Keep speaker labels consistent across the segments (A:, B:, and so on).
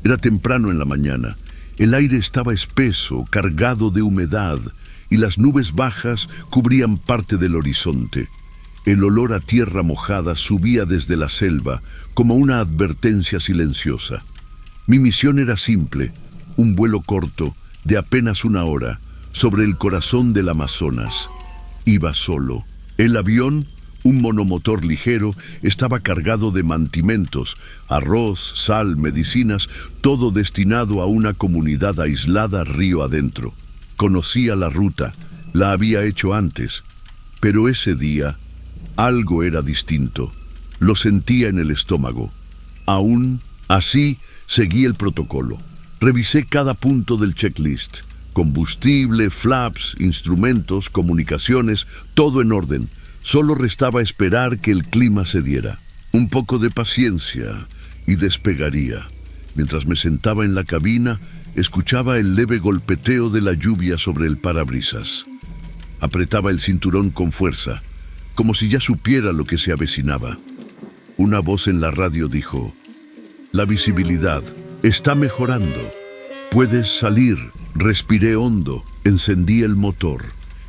A: Era temprano en la mañana. El aire estaba espeso, cargado de humedad, y las nubes bajas cubrían parte del horizonte. El olor a tierra mojada subía desde la selva como una advertencia silenciosa. Mi misión era simple, un vuelo corto, de apenas 1 hora, sobre el corazón del Amazonas. Iba solo. El avión, un monomotor ligero, estaba cargado de mantimentos, arroz, sal, medicinas, todo destinado a una comunidad aislada río adentro. Conocía la ruta, la había hecho antes, pero ese día algo era distinto. Lo sentía en el estómago. Aún así, seguí el protocolo. Revisé cada punto del checklist. Combustible, flaps, instrumentos, comunicaciones, todo en orden. Solo restaba esperar que el clima se diera. Un poco de paciencia y despegaría. Mientras me sentaba en la cabina, escuchaba el leve golpeteo de la lluvia sobre el parabrisas. Apretaba el cinturón con fuerza, como si ya supiera lo que se avecinaba. Una voz en la radio dijo: «La visibilidad está mejorando. Puedes salir». Respiré hondo, encendí el motor.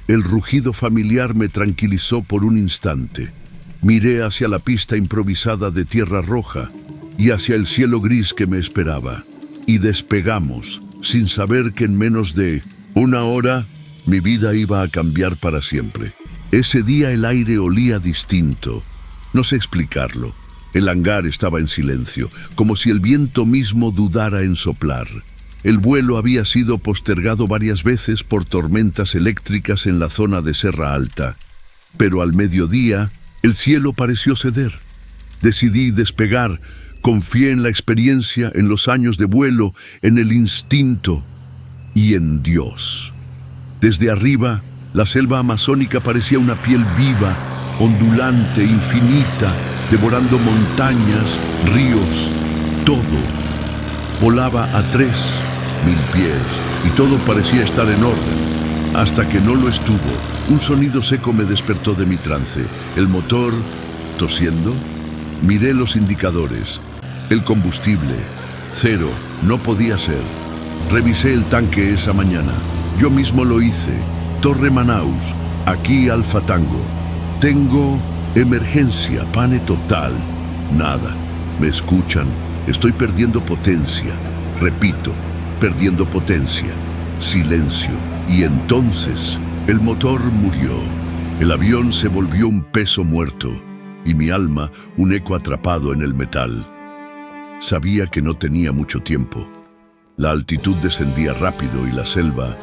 A: El rugido familiar me tranquilizó por un instante. Miré hacia la pista improvisada de tierra roja y hacia el cielo gris que me esperaba. Y despegamos, sin saber que en menos de 1 hora mi vida iba a cambiar para siempre. Ese día el aire olía distinto. No sé explicarlo. El hangar estaba en silencio, como si el viento mismo dudara en soplar. El vuelo había sido postergado varias veces por tormentas eléctricas en la zona de Serra Alta, pero al mediodía el cielo pareció ceder. Decidí despegar, confié en la experiencia, en los años de vuelo, en el instinto y en Dios. Desde arriba, la selva amazónica parecía una piel viva, ondulante, infinita, devorando montañas, ríos, todo. Volaba a 3.000 pies y todo parecía estar en orden, hasta que no lo estuvo. Un sonido seco me despertó de mi trance. El motor, tosiendo. Miré los indicadores. El combustible, 0, no podía ser. Revisé el tanque esa mañana. Yo mismo lo hice. Torre Manaus, aquí Alfa Tango. Tengo emergencia, pane total. Nada. ¿Me escuchan? Estoy perdiendo potencia. Repito, perdiendo potencia. Silencio. Y entonces, el motor murió. El avión se volvió un peso muerto, y mi alma un eco atrapado en el metal. Sabía que no tenía mucho tiempo. La altitud descendía rápido y la selva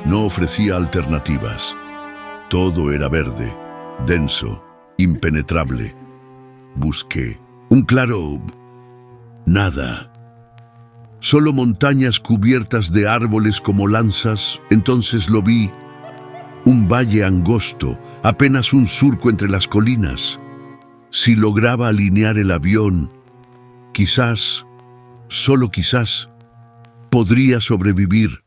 A: no ofrecía alternativas. Todo era verde, denso, impenetrable. Busqué. Un claro... nada. Solo montañas cubiertas de árboles como lanzas. Entonces lo vi. Un valle angosto, apenas un surco entre las colinas. Si lograba alinear el avión, quizás, solo quizás, podría sobrevivir.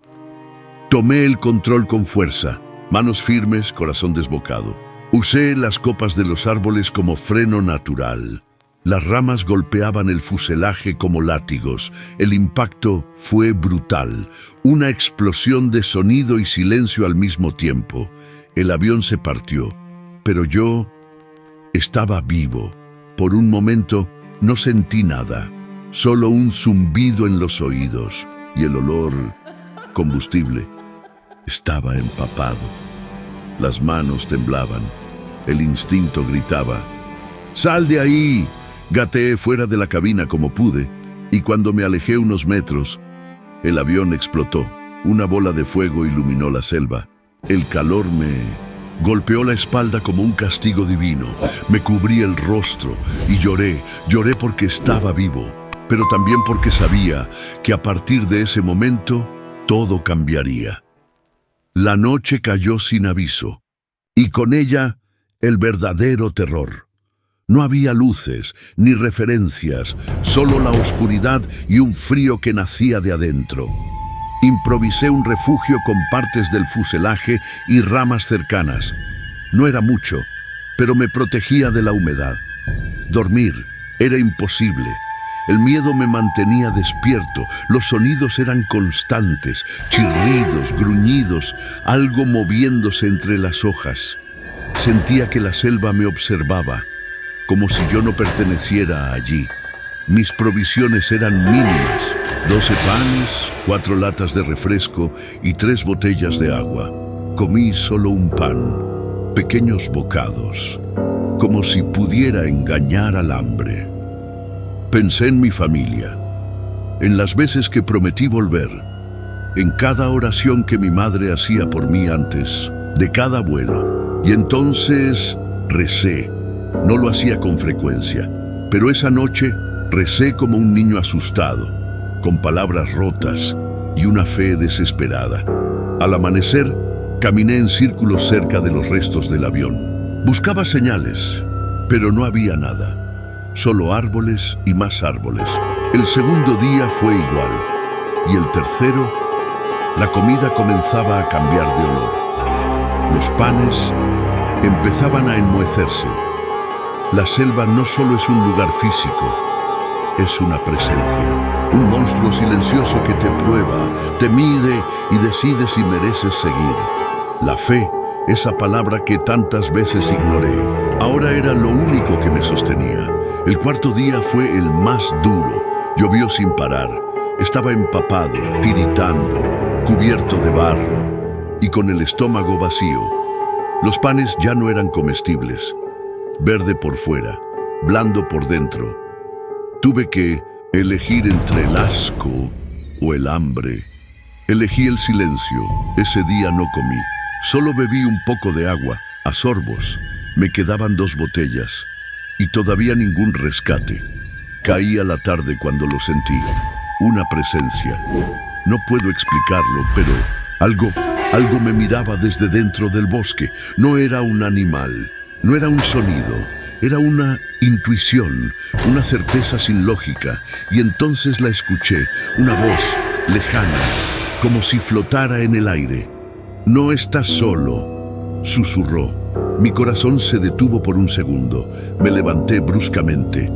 A: Tomé el control con fuerza, manos firmes, corazón desbocado. Usé las copas de los árboles como freno natural. Las ramas golpeaban el fuselaje como látigos. El impacto fue brutal. Una explosión de sonido y silencio al mismo tiempo. El avión se partió, pero yo estaba vivo. Por un momento no sentí nada, solo un zumbido en los oídos y el olor, combustible, estaba empapado. Las manos temblaban, el instinto gritaba: ¡sal de ahí! Gateé fuera de la cabina como pude, y cuando me alejé unos metros, el avión explotó. Una bola de fuego iluminó la selva. El calor me golpeó la espalda como un castigo divino. Me cubrí el rostro y lloré. Lloré porque estaba vivo, pero también porque sabía que a partir de ese momento todo cambiaría. La noche cayó sin aviso, y con ella el verdadero terror. No había luces ni referencias, solo la oscuridad y un frío que nacía de adentro. Improvisé un refugio con partes del fuselaje y ramas cercanas. No era mucho, pero me protegía de la humedad. Dormir era imposible. El miedo me mantenía despierto. Los sonidos eran constantes, chirridos, gruñidos, algo moviéndose entre las hojas. Sentía que la selva me observaba, como si yo no perteneciera allí. Mis provisiones eran mínimas: 12 panes, 4 latas de refresco y 3 botellas de agua. Comí solo un pan, pequeños bocados, como si pudiera engañar al hambre. Pensé en mi familia, en las veces que prometí volver, en cada oración que mi madre hacía por mí antes de cada vuelo. Y entonces recé. No lo hacía con frecuencia, pero esa noche recé como un niño asustado, con palabras rotas y una fe desesperada. Al amanecer, caminé en círculos cerca de los restos del avión. Buscaba señales, pero no había nada. Solo árboles y más árboles. El segundo día fue igual. Y el tercero, la comida comenzaba a cambiar de olor. Los panes empezaban a enmohecerse. La selva no solo es un lugar físico, es una presencia. Un monstruo silencioso que te prueba, te mide y decide si mereces seguir. La fe, esa palabra que tantas veces ignoré, ahora era lo único que me sostenía. El cuarto día fue el más duro. Llovió sin parar. Estaba empapado, tiritando, cubierto de barro y con el estómago vacío. Los panes ya no eran comestibles. Verde por fuera, blando por dentro. Tuve que elegir entre el asco o el hambre. Elegí el silencio. Ese día no comí. Solo bebí un poco de agua, a sorbos. Me quedaban 2 botellas y todavía ningún rescate. Caí a la tarde cuando lo sentí. Una presencia. No puedo explicarlo, pero algo me miraba desde dentro del bosque. No era un animal. No era un sonido, era una intuición, una certeza sin lógica. Y entonces la escuché, una voz lejana, como si flotara en el aire. «No estás solo», susurró. Mi corazón se detuvo por un segundo. Me levanté bruscamente.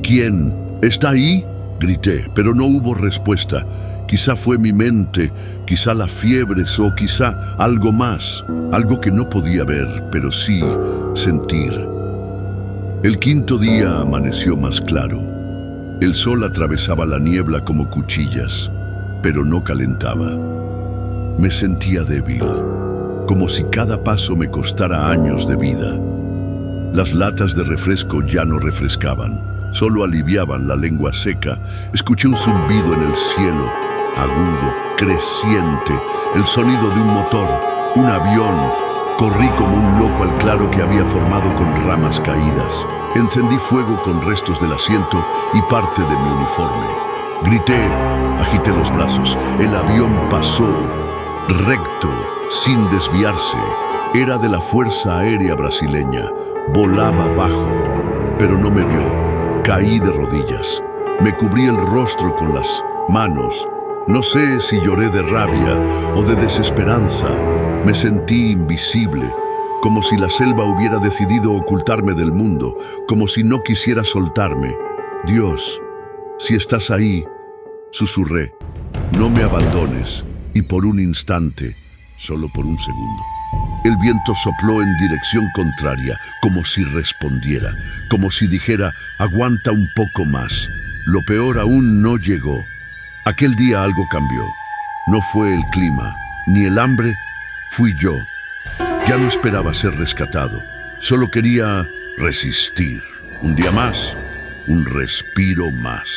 A: «¿Quién? ¿Está ahí?», grité, pero no hubo respuesta. Quizá fue mi mente, quizá la fiebre o quizá algo más, algo que no podía ver, pero sí sentir. El quinto día amaneció más claro. El sol atravesaba la niebla como cuchillas, pero no calentaba. Me sentía débil, como si cada paso me costara años de vida. Las latas de refresco ya no refrescaban, solo aliviaban la lengua seca. Escuché un zumbido en el cielo, agudo, creciente, el sonido de un motor, un avión. Corrí como un loco al claro que había formado con ramas caídas. Encendí fuego con restos del asiento y parte de mi uniforme. Grité, agité los brazos. El avión pasó, recto, sin desviarse. Era de la Fuerza Aérea Brasileña. Volaba bajo, pero no me vio. Caí de rodillas. Me cubrí el rostro con las manos. No sé si lloré de rabia o de desesperanza. Me sentí invisible, como si la selva hubiera decidido ocultarme del mundo, como si no quisiera soltarme. «Dios, si estás ahí», susurré, «no me abandones». Y por un instante, solo por un segundo, el viento sopló en dirección contraria, como si respondiera, como si dijera, «aguanta un poco más». Lo peor aún no llegó. Aquel día algo cambió. No fue el clima, ni el hambre, fui yo. Ya no esperaba ser rescatado. Solo quería resistir. Un día más, un respiro más.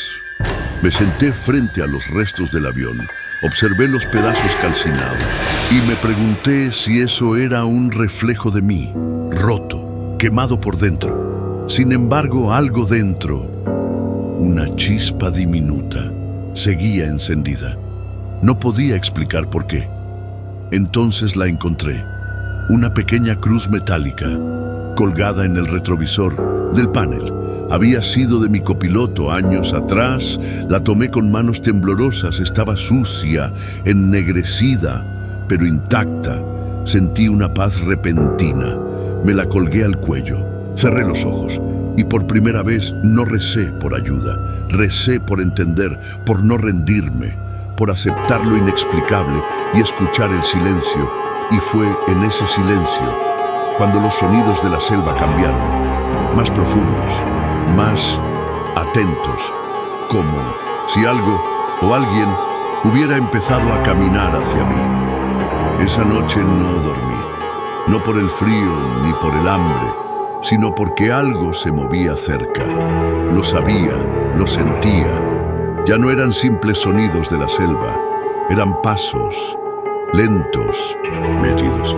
A: Me senté frente a los restos del avión. Observé los pedazos calcinados y me pregunté si eso era un reflejo de mí, roto, quemado por dentro. Sin embargo, algo dentro, una chispa diminuta, seguía encendida. No podía explicar por qué. Entonces la encontré, una pequeña cruz metálica, colgada en el retrovisor del panel. Había sido de mi copiloto años atrás. La tomé con manos temblorosas. Estaba sucia, ennegrecida, pero intacta. Sentí una paz repentina. Me la colgué al cuello. Cerré los ojos. Y por primera vez no recé por ayuda, recé por entender, por no rendirme, por aceptar lo inexplicable y escuchar el silencio. Y fue en ese silencio cuando los sonidos de la selva cambiaron, más profundos, más atentos, como si algo o alguien hubiera empezado a caminar hacia mí. Esa noche no dormí, no por el frío ni por el hambre, sino porque algo se movía cerca. Lo sabía, lo sentía. Ya no eran simples sonidos de la selva, eran pasos, lentos, metidos.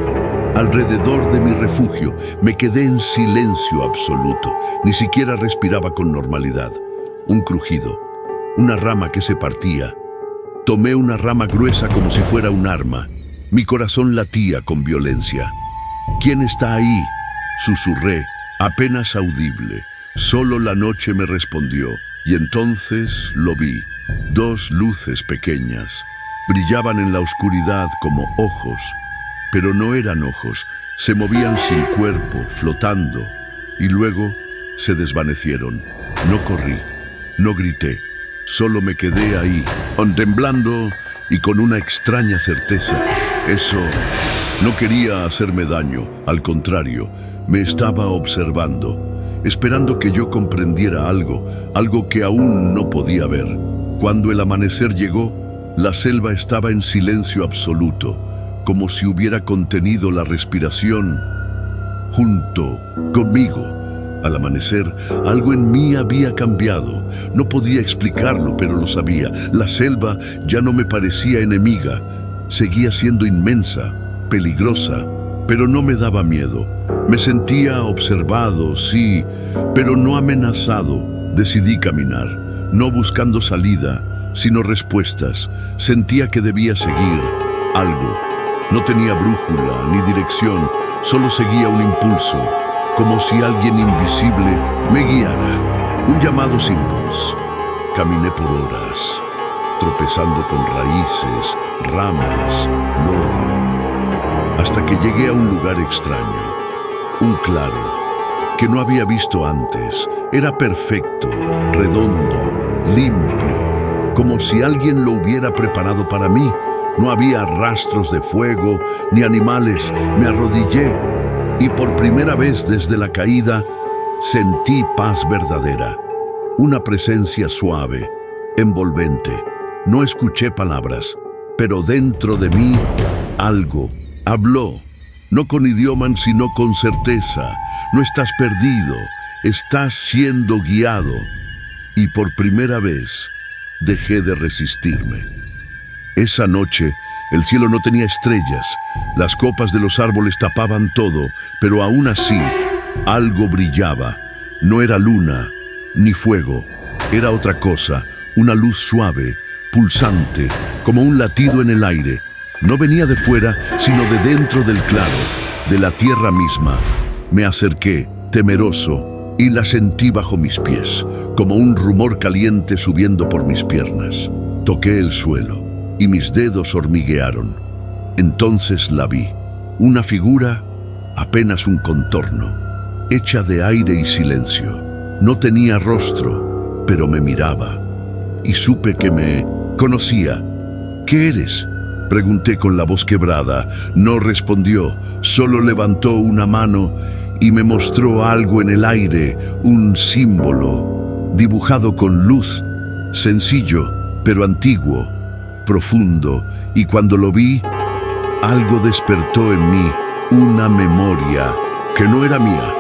A: Alrededor de mi refugio me quedé en silencio absoluto. Ni siquiera respiraba con normalidad. Un crujido, una rama que se partía. Tomé una rama gruesa como si fuera un arma. Mi corazón latía con violencia. ¿Quién está ahí?, susurré, apenas audible. Solo la noche me respondió, y entonces lo vi. 2 luces pequeñas. Brillaban en la oscuridad como ojos, pero no eran ojos. Se movían sin cuerpo, flotando, y luego se desvanecieron. No corrí, no grité, solo me quedé ahí, contemplando y con una extraña certeza. Eso no quería hacerme daño, al contrario, me estaba observando, esperando que yo comprendiera algo que aún no podía ver. Cuando el amanecer llegó, la selva estaba en silencio absoluto, como si hubiera contenido la respiración junto conmigo. Al amanecer, algo en mí había cambiado. No podía explicarlo, pero lo sabía. La selva ya no me parecía enemiga. Seguía siendo inmensa, peligrosa, pero no me daba miedo. Me sentía observado, sí, pero no amenazado. Decidí caminar, no buscando salida, sino respuestas. Sentía que debía seguir algo. No tenía brújula ni dirección, solo seguía un impulso, como si alguien invisible me guiara. Un llamado sin voz. Caminé por horas, tropezando con raíces, ramas, lodo, hasta que llegué a un lugar extraño, un claro, que no había visto antes. Era perfecto, redondo, limpio, como si alguien lo hubiera preparado para mí. No había rastros de fuego ni animales. Me arrodillé y por primera vez desde la caída sentí paz verdadera. Una presencia suave, envolvente. No escuché palabras, pero dentro de mí algo habló. No con idiomas, sino con certeza. No estás perdido, estás siendo guiado. Y por primera vez dejé de resistirme. Esa noche, el cielo no tenía estrellas, las copas de los árboles tapaban todo, pero aún así, algo brillaba. No era luna, ni fuego, era otra cosa, una luz suave, pulsante, como un latido en el aire. No venía de fuera, sino de dentro del claro, de la tierra misma. Me acerqué, temeroso, y la sentí bajo mis pies, como un rumor caliente subiendo por mis piernas. Toqué el suelo y mis dedos hormiguearon. Entonces la vi, una figura, apenas un contorno, hecha de aire y silencio. No tenía rostro, pero me miraba, y supe que me conocía. ¿Qué eres?, pregunté con la voz quebrada. No respondió, solo levantó una mano y me mostró algo en el aire, un símbolo, dibujado con luz, sencillo, pero antiguo, profundo, y cuando lo vi, algo despertó en mí, una memoria que no era mía,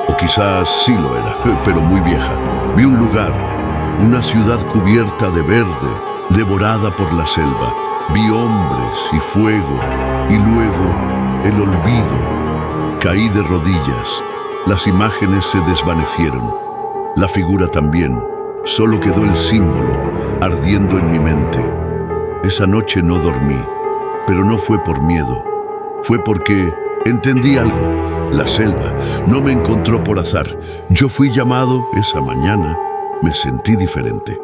A: o quizás sí lo era, pero muy vieja. Vi un lugar, una ciudad cubierta de verde, devorada por la selva. Vi hombres y fuego, y luego el olvido. Caí de rodillas, las imágenes se desvanecieron, la figura también, solo quedó el símbolo ardiendo en mi mente. Esa noche no dormí, pero no fue por miedo, fue porque entendí algo. La selva no me encontró por azar. Yo fui llamado esa mañana, me sentí diferente.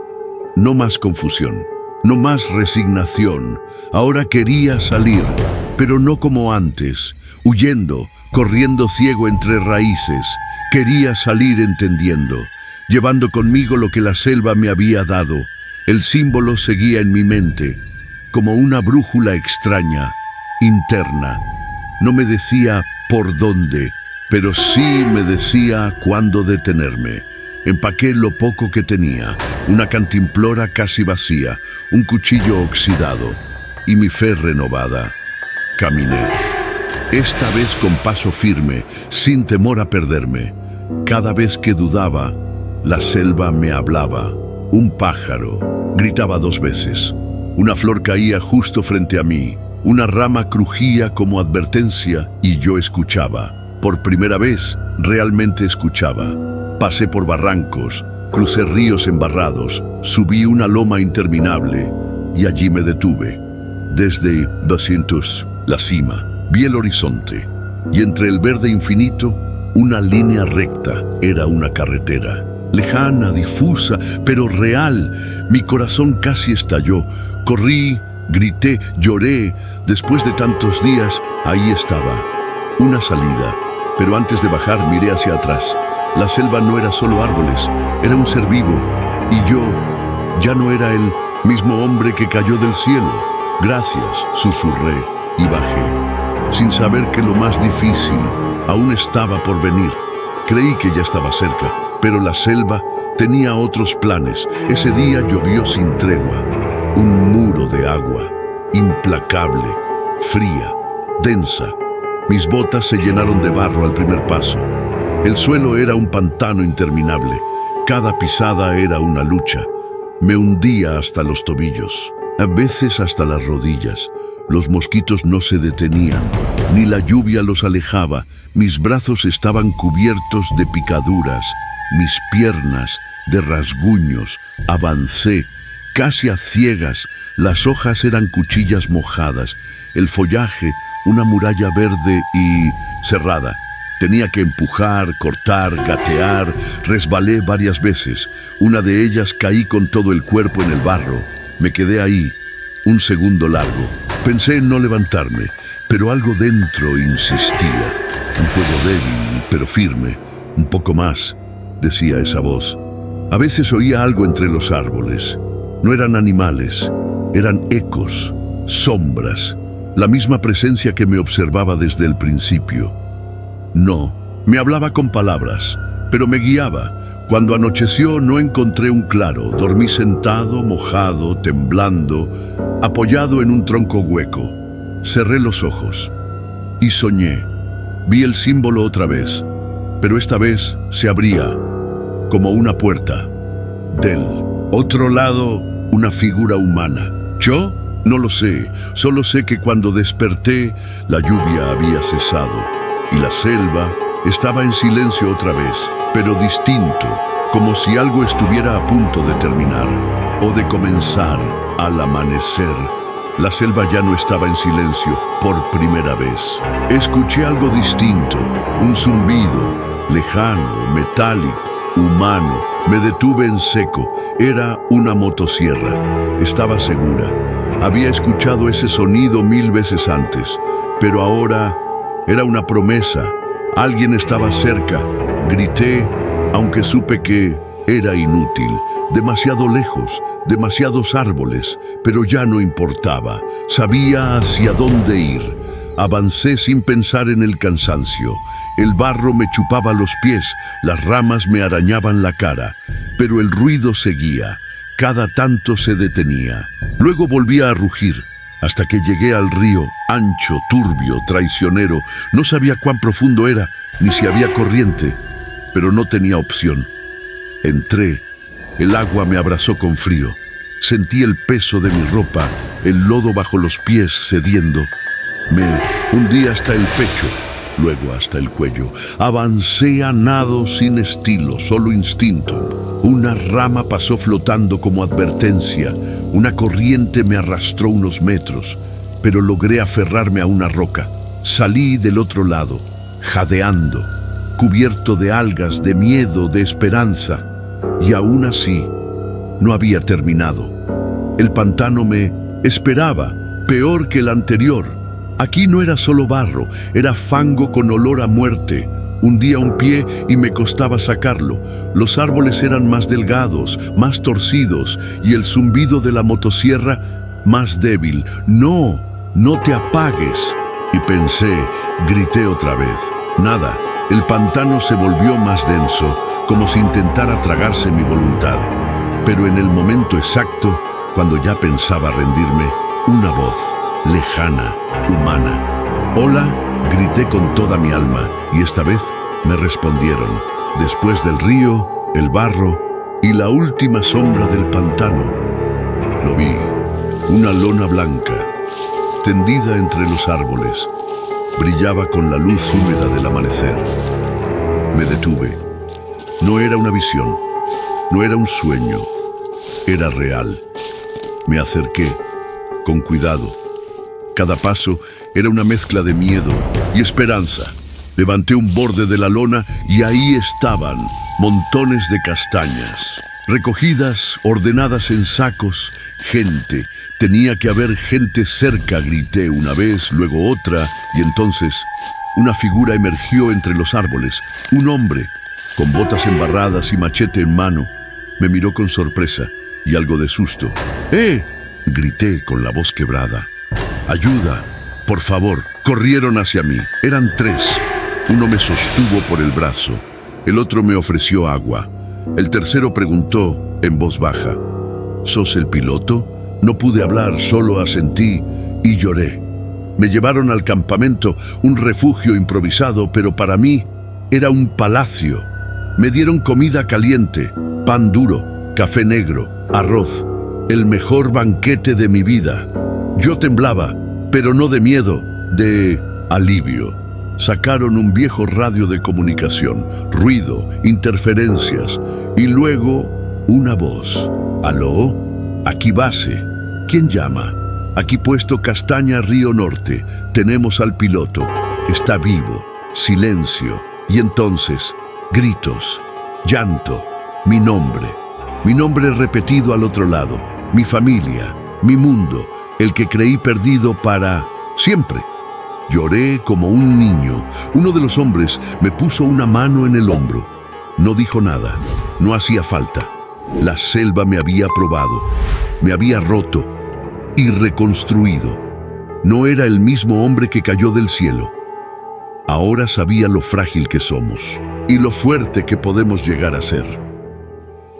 A: No más confusión, no más resignación. Ahora quería salir, pero no como antes, huyendo, corriendo ciego entre raíces. Quería salir entendiendo, llevando conmigo lo que la selva me había dado. El símbolo seguía en mi mente, como una brújula extraña, interna. No me decía por dónde, pero sí me decía cuándo detenerme. Empaqué lo poco que tenía, una cantimplora casi vacía, un cuchillo oxidado y mi fe renovada. Caminé, esta vez con paso firme, sin temor a perderme. Cada vez que dudaba, la selva me hablaba. Un pájaro gritaba 2 veces. Una flor caía justo frente a mí. Una rama crujía como advertencia y yo escuchaba. Por primera vez, realmente escuchaba. Pasé por barrancos, crucé ríos embarrados, subí una loma interminable y allí me detuve. Desde 200, la cima, vi el horizonte y entre el verde infinito, una línea recta. Era una carretera. Lejana, difusa, pero real. Mi corazón casi estalló. Corrí, grité, lloré. Después de tantos días, ahí estaba. Una salida. Pero antes de bajar, miré hacia atrás. La selva no era solo árboles, era un ser vivo. Y yo ya no era el mismo hombre que cayó del cielo. Gracias, susurré y bajé, sin saber que lo más difícil aún estaba por venir. Creí que ya estaba cerca, pero la selva tenía otros planes. Ese día llovió sin tregua. Un muro de agua, implacable, fría, densa. Mis botas se llenaron de barro al primer paso. El suelo era un pantano interminable. Cada pisada era una lucha. Me hundía hasta los tobillos, a veces hasta las rodillas. Los mosquitos no se detenían, ni la lluvia los alejaba. Mis brazos estaban cubiertos de picaduras, mis piernas de rasguños. Avancé, casi a ciegas. Las hojas eran cuchillas mojadas, el follaje una muralla verde y cerrada. Tenía que empujar, cortar, gatear. Resbalé varias veces. Una de ellas caí con todo el cuerpo en el barro. Me quedé ahí, un segundo largo. Pensé en no levantarme, pero algo dentro insistía. Un fuego débil, pero firme. Un poco más, decía esa voz. A veces oía algo entre los árboles. No eran animales, eran ecos, sombras. La misma presencia que me observaba desde el principio. No, me hablaba con palabras, pero me guiaba. Cuando anocheció no encontré un claro. Dormí sentado, mojado, temblando, apoyado en un tronco hueco. Cerré los ojos y soñé. Vi el símbolo otra vez, pero esta vez se abría como una puerta. Del otro lado, una figura humana. ¿Yo? No lo sé. Solo sé que cuando desperté, la lluvia había cesado y la selva estaba en silencio otra vez, pero distinto, como si algo estuviera a punto de terminar o de comenzar al amanecer. La selva ya no estaba en silencio por primera vez. Escuché algo distinto, un zumbido, lejano, metálico, humano. Me detuve en seco. Era una motosierra. Estaba segura. Había escuchado ese sonido 1000 veces antes, pero ahora era una promesa. Alguien estaba cerca. Grité, aunque supe que era inútil. Demasiado lejos, demasiados árboles, pero ya no importaba. Sabía hacia dónde ir. Avancé sin pensar en el cansancio. El barro me chupaba los pies, las ramas me arañaban la cara, pero el ruido seguía. Cada tanto se detenía. Luego volvía a rugir, hasta que llegué al río, ancho, turbio, traicionero. No sabía cuán profundo era, ni si había corriente, pero no tenía opción. Entré. El agua me abrazó con frío. Sentí el peso de mi ropa, el lodo bajo los pies cediendo. Me hundí hasta el pecho, luego hasta el cuello. Avancé a nado sin estilo, solo instinto. Una rama pasó flotando como advertencia. Una corriente me arrastró unos metros, pero logré aferrarme a una roca. Salí del otro lado, jadeando, cubierto de algas, de miedo, de esperanza. Y aún así, no había terminado. El pantano me esperaba, peor que el anterior. Aquí no era solo barro, era fango con olor a muerte. Hundía un pie y me costaba sacarlo. Los árboles eran más delgados, más torcidos, y el zumbido de la motosierra más débil. ¡No! ¡No te apagues! Y pensé, grité otra vez. Nada, el pantano se volvió más denso, como si intentara tragarse mi voluntad. Pero en el momento exacto, cuando ya pensaba rendirme, una voz, lejana, humana. «Hola», grité con toda mi alma, y esta vez me respondieron. Después del río, el barro y la última sombra del pantano. Lo vi, una lona blanca, tendida entre los árboles. Brillaba con la luz húmeda del amanecer. Me detuve. No era una visión, no era un sueño, era real. Me acerqué, con cuidado. Cada paso era una mezcla de miedo y esperanza. Levanté un borde de la lona y ahí estaban, montones de castañas. Recogidas, ordenadas en sacos, gente. Tenía que haber gente cerca, grité una vez, luego otra, y entonces una figura emergió entre los árboles. Un hombre, con botas embarradas y machete en mano, me miró con sorpresa y algo de susto. ¡Eh!, grité con la voz quebrada. «¡Ayuda! Por favor!». Corrieron hacia mí. Eran 3. Uno me sostuvo por el brazo. El otro me ofreció agua. El tercero preguntó en voz baja: «¿Sos el piloto?». No pude hablar, solo asentí y lloré. Me llevaron al campamento, un refugio improvisado, pero para mí era un palacio. Me dieron comida caliente, pan duro, café negro, arroz, el mejor banquete de mi vida. Yo temblaba, pero no de miedo, de alivio. Sacaron un viejo radio de comunicación, ruido, interferencias, y luego una voz. «¿Aló? Aquí base. ¿Quién llama? Aquí puesto Castaña, Río Norte. Tenemos al piloto. Está vivo». Silencio. Y entonces, gritos, llanto, mi nombre repetido al otro lado, mi familia, mi mundo, el que creí perdido para siempre. Lloré como un niño. Uno de los hombres me puso una mano en el hombro. No dijo nada, no hacía falta. La selva me había probado, me había roto y reconstruido. No era el mismo hombre que cayó del cielo. Ahora sabía lo frágil que somos y lo fuerte que podemos llegar a ser.